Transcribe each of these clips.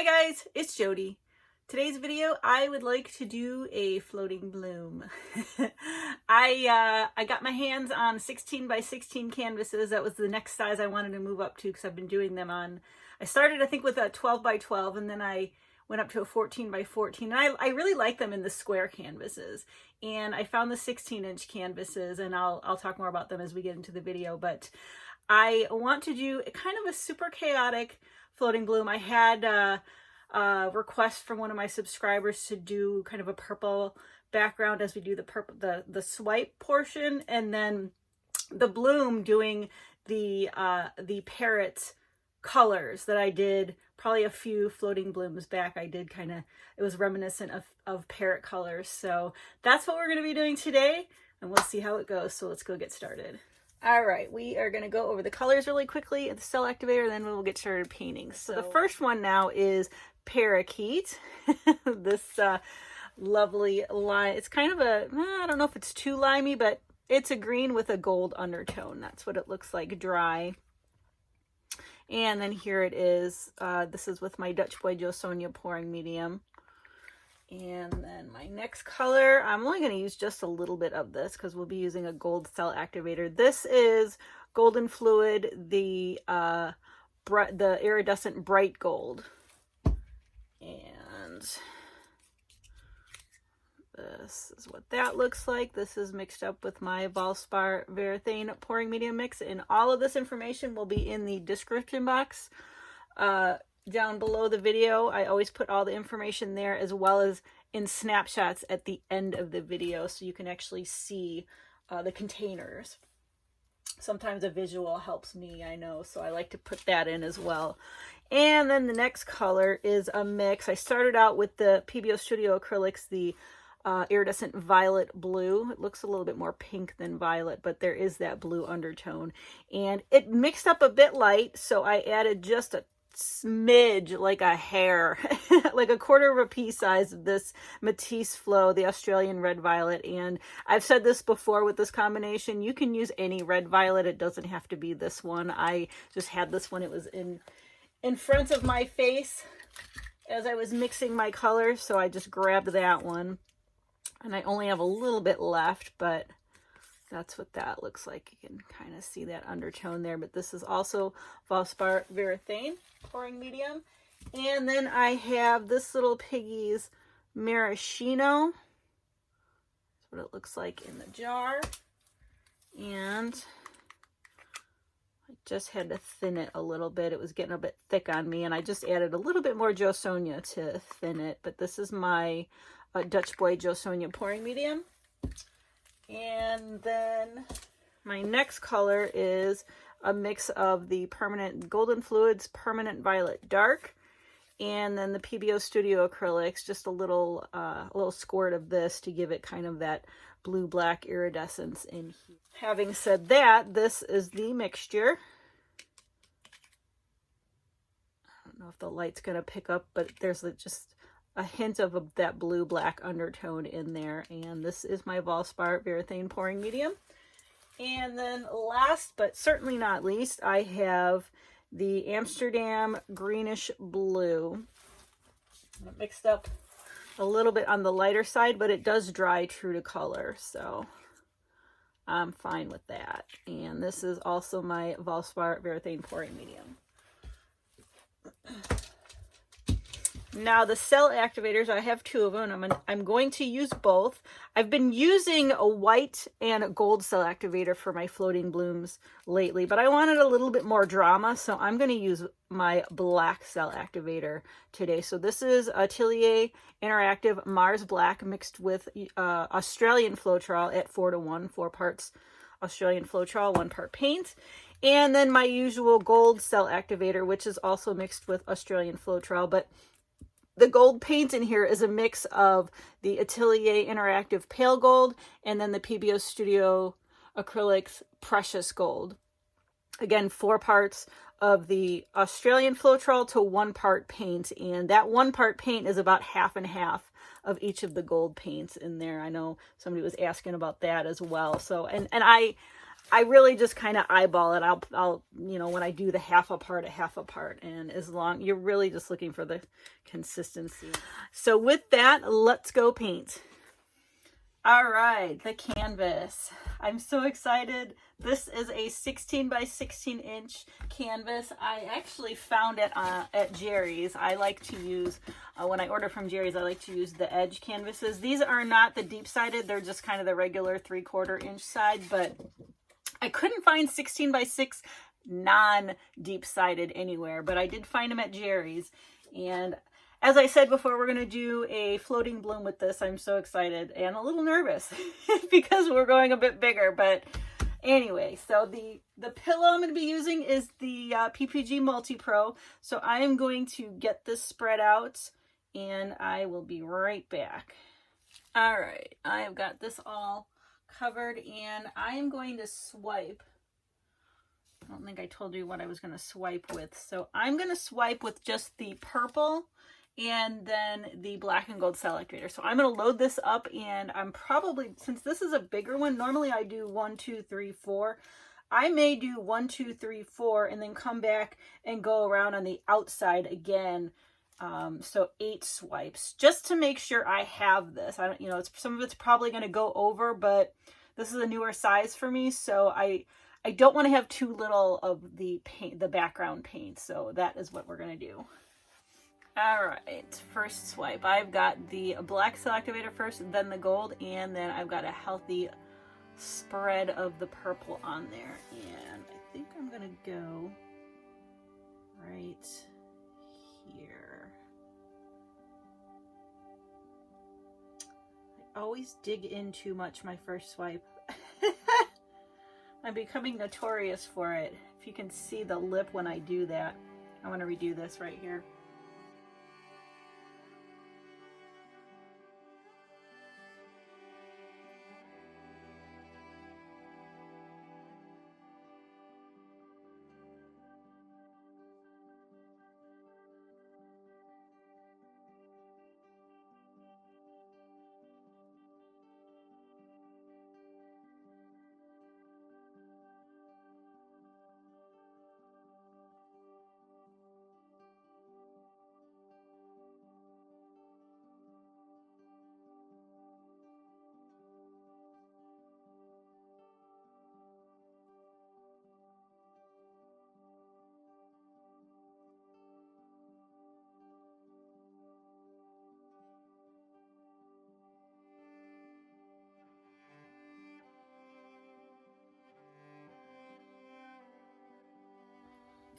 Hi guys, it's Jody. Today's video, I would like to do a floating bloom. I got my hands on 16 by 16 canvases. That was the next size I wanted to move up to because I've been doing them on, I started I think with a 12 by 12 and then I went up to a 14 by 14. And I really like them in the square canvases. And I found the 16-inch canvases, and I'll talk more about them as we get into the video. But I want to do kind of a super chaotic floating bloom. I had a request from one of my subscribers to do kind of a purple background as we do the swipe portion, and then the bloom doing the Parrot colors that I did probably a few floating blooms back. I did kind of, it was reminiscent of Parrot colors. So that's what we're going to be doing today, and we'll see how it goes. So let's go get started. All right, we are going to go over the colors really quickly at the cell activator, and then we'll get started painting. So the first one now is Parakeet. This lovely lime. It's kind of a, I don't know if it's too limey, but it's a green with a gold undertone. That's what it looks like dry. And then here it is. This is with my Dutch Boy Joe Sonia pouring medium. And then my next color, I'm only going to use just a little bit of this because we'll be using a gold cell activator. This is Golden Fluid, the iridescent bright gold. And this is what that looks like. This is mixed up with my Valspar Varathane pouring medium mix. And all of this information will be in the description box down below the video. I always put all the information there, as well as in snapshots at the end of the video, so you can actually see the containers. Sometimes a visual helps me, I know, so I like to put that in as well. And then the next color is a mix. I started out with the PBO Studio Acrylics, the iridescent violet blue. It looks a little bit more pink than violet, but there is that blue undertone. And it mixed up a bit light, so I added just a smidge, like a hair, like a quarter of a pea size of this Matisse Flow, the Australian red violet. And I've said this before with this combination, you can use any red violet. It doesn't have to be this one. I just had this one. It was in front of my face as I was mixing my colors, so I just grabbed that one. And I only have a little bit left, but that's what that looks like. You can kind of see that undertone there, but this is also Valspar Varathane pouring medium. And then I have this little piggy's Maraschino. That's what it looks like in the jar. And I just had to thin it a little bit. It was getting a bit thick on me, and I just added a little bit more Joe Sonia to thin it. But this is my Dutch Boy Joe Sonia pouring medium. And then my next color is a mix of the permanent Golden Fluids Permanent Violet Dark, and then the PBO Studio Acrylics, just a little squirt of this to give it kind of that blue-black iridescence in here. Having said that, this is the mixture. I don't know if the light's going to pick up, but there's just a hint of that blue-black undertone in there. And this is my Valspar Varathane pouring medium. And then last but certainly not least, I have the Amsterdam greenish blue. It mixed up a little bit on the lighter side, but it does dry true to color, so I'm fine with that. And this is also my Valspar Varathane pouring medium. Now the cell activators, I have two of them. I'm going to use both. I've been using a white and a gold cell activator for my floating blooms lately, but I wanted a little bit more drama, so I'm going to use my black cell activator today. So this is Atelier Interactive Mars Black mixed with Australian Floetrol at 4:1, 4 parts Australian Floetrol, 1 part paint. And then my usual gold cell activator, which is also mixed with Australian Floetrol, but the gold paint in here is a mix of the Atelier Interactive Pale Gold and then the PBO Studio Acrylics Precious Gold. Again, 4 parts of the Australian Floetrol to 1 part paint. And that 1 part paint is about half and half of each of the gold paints in there. I know somebody was asking about that as well. So, and I I really just kind of eyeball it. I'll, you know, when I do the half apart, and as long, you're really just looking for the consistency. So with that, let's go paint. All right, the canvas. I'm so excited. This is a 16 by 16 inch canvas. I actually found it at Jerry's. I like to use, when I order from Jerry's, I like to use the edge canvases. These are not the deep sided. They're just kind of the regular 3/4 inch side, but I couldn't find 16 by 6 non-deep sided anywhere, but I did find them at Jerry's. And as I said before, we're going to do a floating bloom with this. I'm so excited and a little nervous because we're going a bit bigger. But anyway, so the pillow I'm going to be using is the PPG Multi Pro. So I am going to get this spread out and I will be right back. All right, I have got this all covered and I am going to swipe. I don't think I told you what I was going to swipe with. So I'm going to swipe with just the purple and then the black and gold cell activator. So I'm going to load this up and I'm probably, since this is a bigger one, normally I do 1, 2, 3, 4. I may do 1, 2, 3, 4 and then come back and go around on the outside again. So 8 swipes just to make sure I have this. I don't, you know, some of it's probably going to go over, but this is a newer size for me. So I don't want to have too little of the paint, the background paint. So that is what we're going to do. All right, first swipe. I've got the black cell activator first, then the gold, and then I've got a healthy spread of the purple on there. And I think I'm going to go right here. I always dig in too much my first swipe. I'm becoming notorious for it. If you can see the lip when I do that. I want to redo this right here.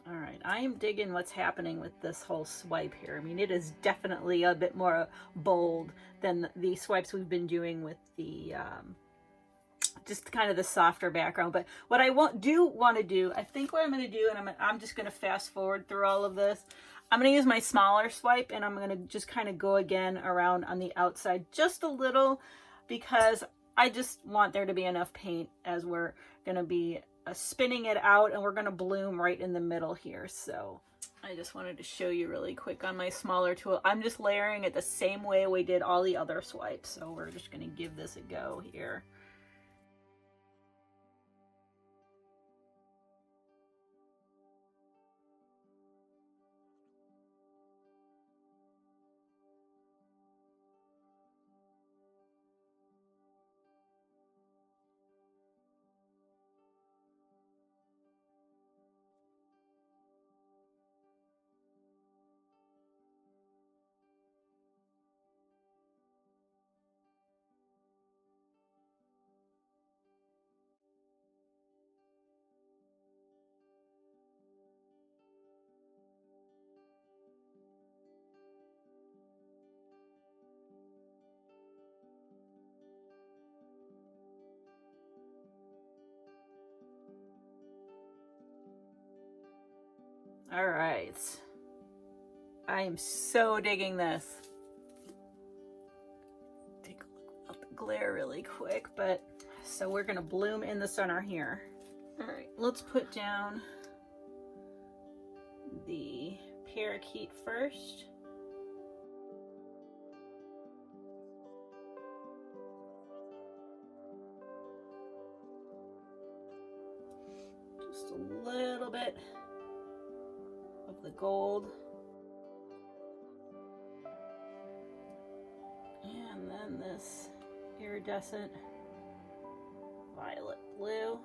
All right, I am digging what's happening with this whole swipe here. I mean, it is definitely a bit more bold than the swipes we've been doing with the, just kind of the softer background. But what I do want to do, I think what I'm going to do, and I'm just going to fast forward through all of this. I'm going to use my smaller swipe, and I'm going to just kind of go again around on the outside just a little, because I just want there to be enough paint as we're going to be spinning it out, and we're going to bloom right in the middle here. So I just wanted to show you really quick on my smaller tool. I'm just layering it the same way we did all the other swipes. So we're just going to give this a go here. All right. I am so digging this. Take a look at the glare really quick, but so we're going to bloom in the center here. All right, let's put down the parakeet first. little bit of the gold. And then this iridescent violet blue.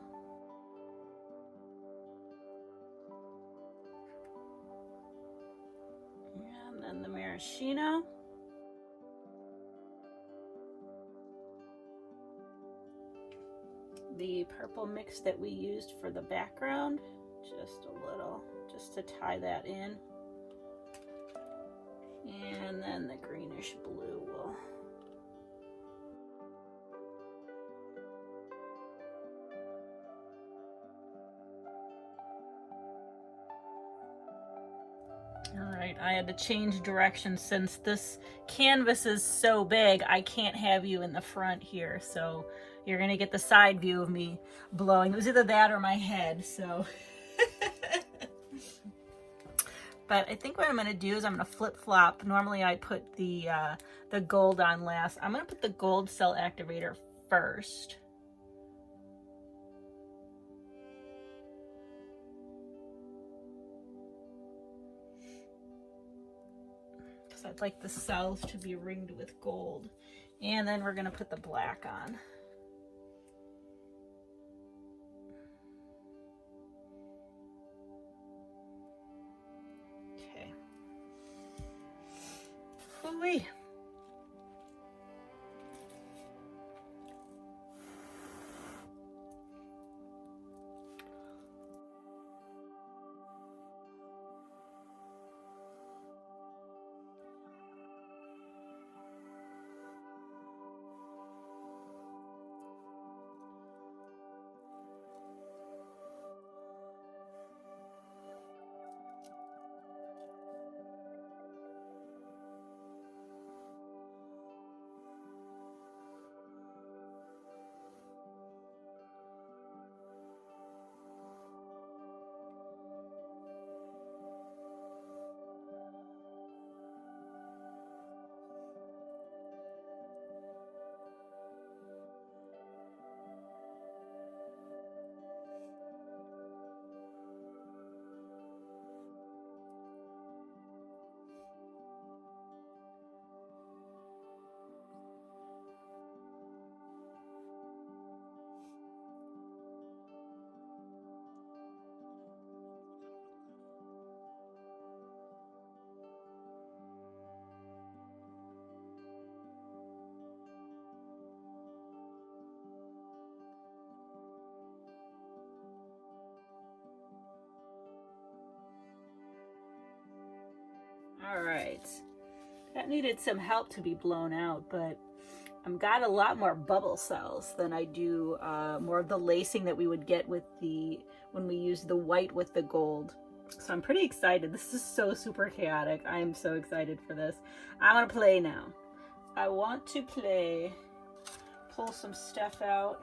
And then the maraschino. The purple mix that we used for the background, just a little, just to tie that in. And then the greenish blue will. All right, I had to change direction since this canvas is so big, I can't have you in the front here, so you're gonna get the side view of me blowing. It was either that or my head, so. But I think what I'm gonna do is I'm gonna flip-flop. Normally I put the gold on last. I'm gonna put the gold cell activator first. Because I'd like the cells to be ringed with gold. And then we're gonna put the black on. Ooh-wee. All right, that needed some help to be blown out, but I've got a lot more bubble cells than I do more of the lacing that we would get with when we use the white with the gold. So I'm pretty excited. This is so super chaotic. I am so excited for this. I want to play now. I want to play, pull some stuff out.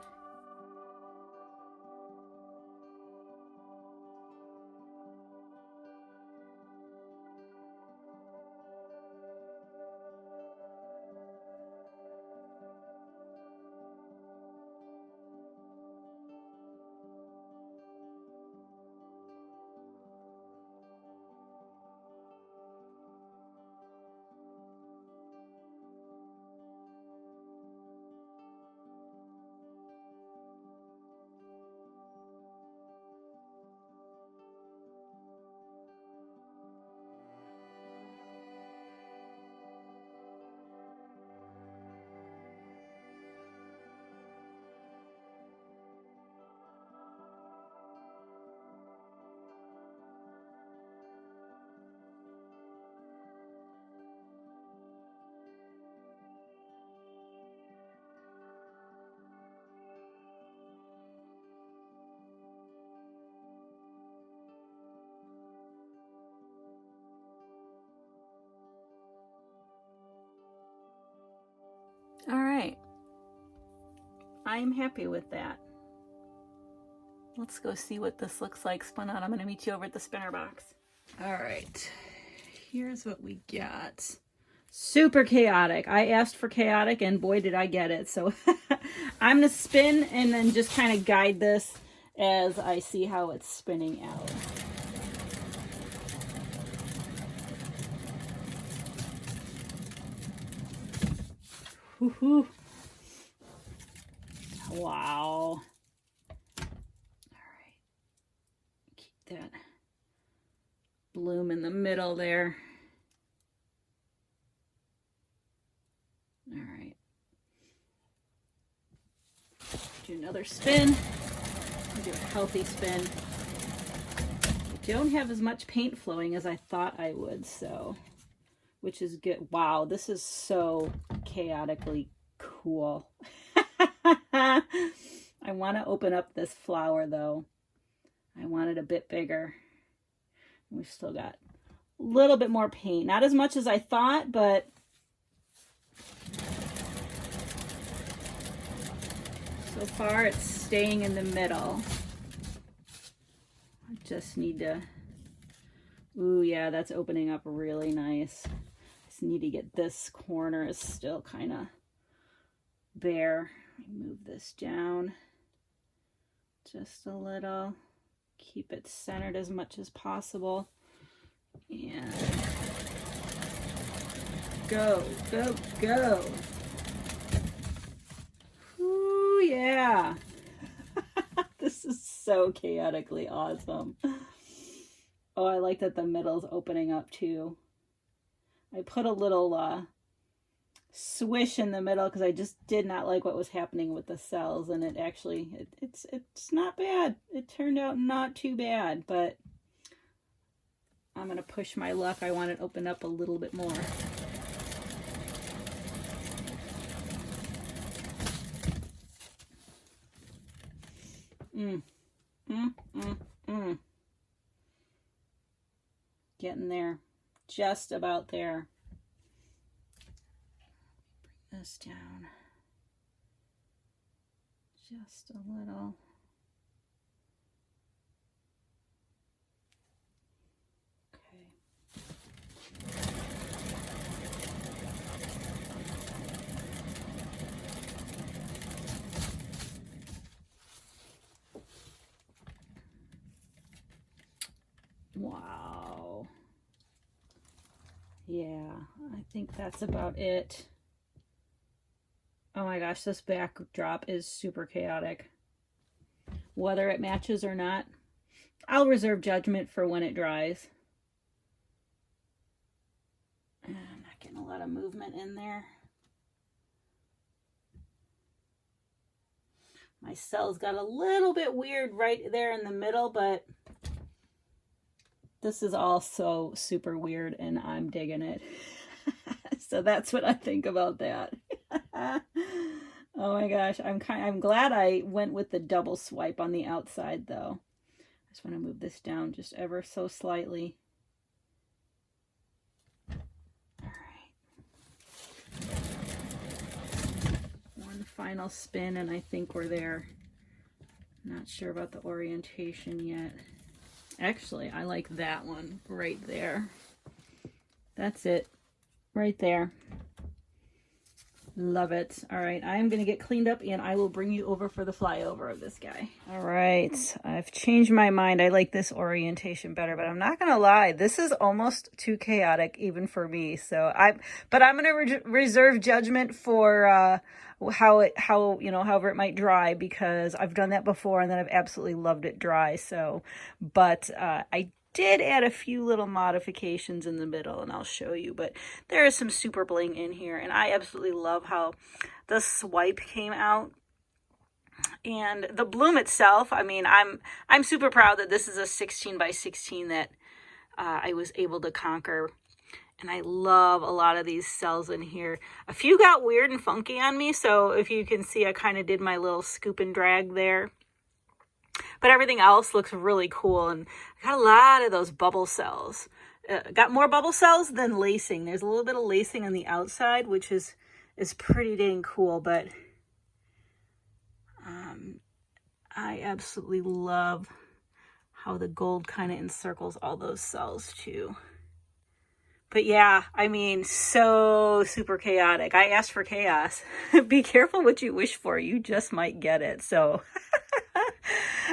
All right, I'm happy with that. Let's go see what this looks like spun out. I'm gonna meet you over at the spinner box. All right, here's what we got. Super chaotic. I asked for chaotic and boy did I get it. So I'm gonna spin and then just kind of guide this as I see how it's spinning out. Woohoo. Wow. All right. Keep that bloom in the middle there. All right. Do another spin. Do a healthy spin. I don't have as much paint flowing as I thought I would, so, which is good. Wow, this is so chaotically cool. I want to open up this flower though. I want it a bit bigger. We've still got a little bit more paint. Not as much as I thought, but so far it's staying in the middle. I just need to, ooh yeah, that's opening up really nice. Just need to get this corner is still kind of bare. Move this down just a little. Keep it centered as much as possible. And go, go, go. Ooh, yeah. This is so chaotically awesome. Oh, I like that the middle's opening up too. I put a little swish in the middle because I just did not like what was happening with the cells, and it actually it's not bad. It turned out not too bad, but I'm gonna push my luck. I want it open up a little bit more. Getting there, just about there. Bring this down just a little. Wow. Yeah, I think that's about it. Oh my gosh, this backdrop is super chaotic. Whether it matches or not, I'll reserve judgment for when it dries. I'm not getting a lot of movement in there. My cells got a little bit weird right there in the middle, but this is all so super weird and I'm digging it. So that's what I think about that. Oh my gosh, I'm glad I went with the double swipe on the outside though. I just want to move this down just ever so slightly. All right. One final spin and I think we're there. Not sure about the orientation yet. Actually, I like that one right there. That's it. Right there. Love it. All right, I'm going to get cleaned up and I will bring you over for the flyover of this guy. All right, I've changed my mind. I like this orientation better, but I'm not going to lie. This is almost too chaotic even for me. But I'm going to reserve judgment for however it might dry, because I've done that before and then I've absolutely loved it dry. So, but I did add a few little modifications in the middle and I'll show you, but there is some super bling in here and I absolutely love how the swipe came out. And the bloom itself, I mean, I'm super proud that this is a 16 by 16 that I was able to conquer. And I love a lot of these cells in here. A few got weird and funky on me, so if you can see, I kind of did my little scoop and drag there. But everything else looks really cool, and I got a lot of those bubble cells. Got more bubble cells than lacing. There's a little bit of lacing on the outside, which is pretty dang cool, but I absolutely love how the gold kind of encircles all those cells too. But yeah, I mean, so super chaotic. I asked for chaos. Be careful what you wish for. You just might get it. So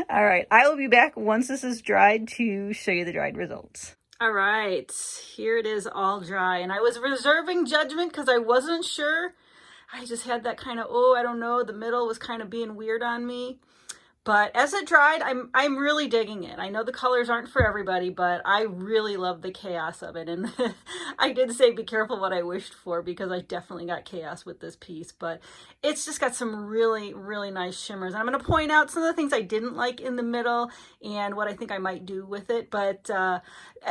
All right, I will be back once this is dried to show you the dried results. All right, here it is all dry, and I was reserving judgment because I wasn't sure. I just had that kind of, oh, I don't know, the middle was kind of being weird on me. But as it dried, I'm really digging it. I know the colors aren't for everybody, but I really love the chaos of it. And I did say be careful what I wished for, because I definitely got chaos with this piece. But it's just got some really, really nice shimmers. And I'm going to point out some of the things I didn't like in the middle and what I think I might do with it. But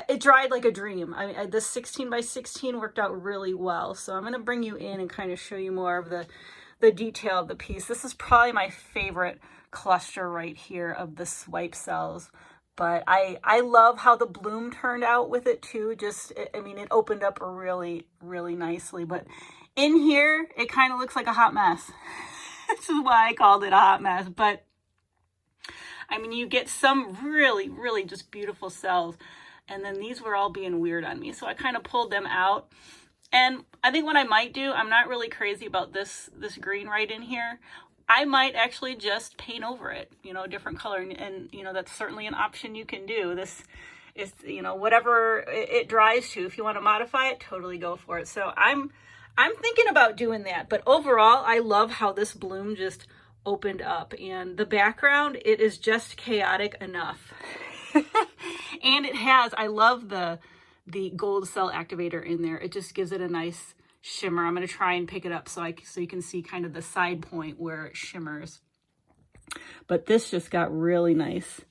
it dried like a dream. This 16 by 16 worked out really well. So I'm going to bring you in and kind of show you more of the detail of the piece. This is probably my favorite cluster right here of the swipe cells, but I love how the bloom turned out with it too. Just, I mean, it opened up really, really nicely, but in here it kind of looks like a hot mess. This is why I called it a hot mess. But I mean, you get some really, really just beautiful cells, and then these were all being weird on me, so I kind of pulled them out. And I think what I might do, I'm not really crazy about this green right in here. I might actually just paint over it, you know, a different color. And, you know, that's certainly an option you can do. This is, you know, whatever it dries to. If you want to modify it, totally go for it. So I'm thinking about doing that. But overall, I love how this bloom just opened up. And the background, it is just chaotic enough. And it has, I love the gold cell activator in there. It just gives it a nice shimmer. I'm going to try and pick it up so you can see kind of the side point where it shimmers. But this just got really nice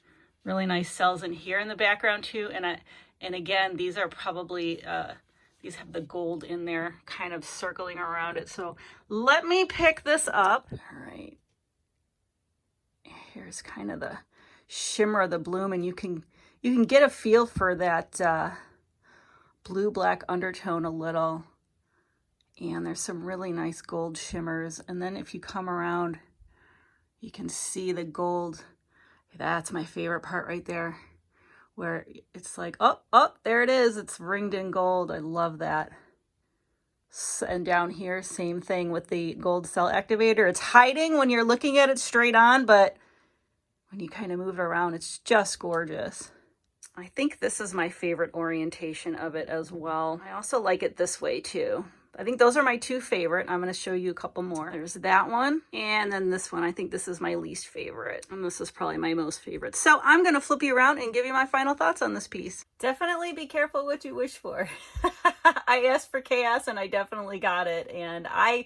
cells in here in the background too. And again, these are probably these have the gold in there kind of circling around it. So let me pick this up. All right, here's kind of the shimmer of the bloom, and you can get a feel for that blue black undertone a little. And there's some really nice gold shimmers. And then if you come around, you can see the gold. That's my favorite part right there, where it's like, oh, there it is. It's ringed in gold. I love that. And down here, same thing with the gold cell activator. It's hiding when you're looking at it straight on, but when you kind of move it around, it's just gorgeous. I think this is my favorite orientation of it as well. I also like it this way too. I think those are my two favorite. I'm going to show you a couple more. There's that one, and then this one. I think this is my least favorite, and this is probably my most favorite. So I'm going to flip you around and give you my final thoughts on this piece. Definitely be careful what you wish for. I asked for chaos, and I definitely got it, and I'm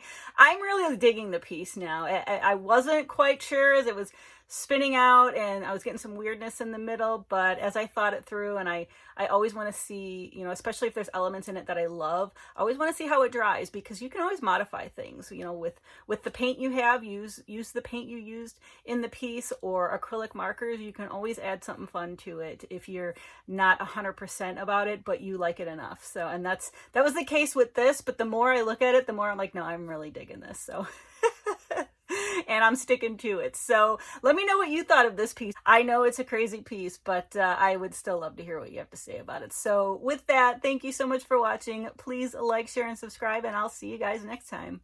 really digging the piece now. I wasn't quite sure as it was spinning out, and I was getting some weirdness in the middle, but as I thought it through, and I always want to see, you know, especially if there's elements in it that I love, I always want to see how it dries, because you can always modify things, you know, with the paint you have, use the paint you used in the piece, or acrylic markers. You can always add something fun to it if you're not 100% about it, but you like it enough. So, and that was the case with this, but the more I look at it, the more I'm like, no, I'm really digging this. So and I'm sticking to it. So let me know what you thought of this piece. I know it's a crazy piece, but I would still love to hear what you have to say about it. So with that, thank you so much for watching. Please like, share, and subscribe, and I'll see you guys next time.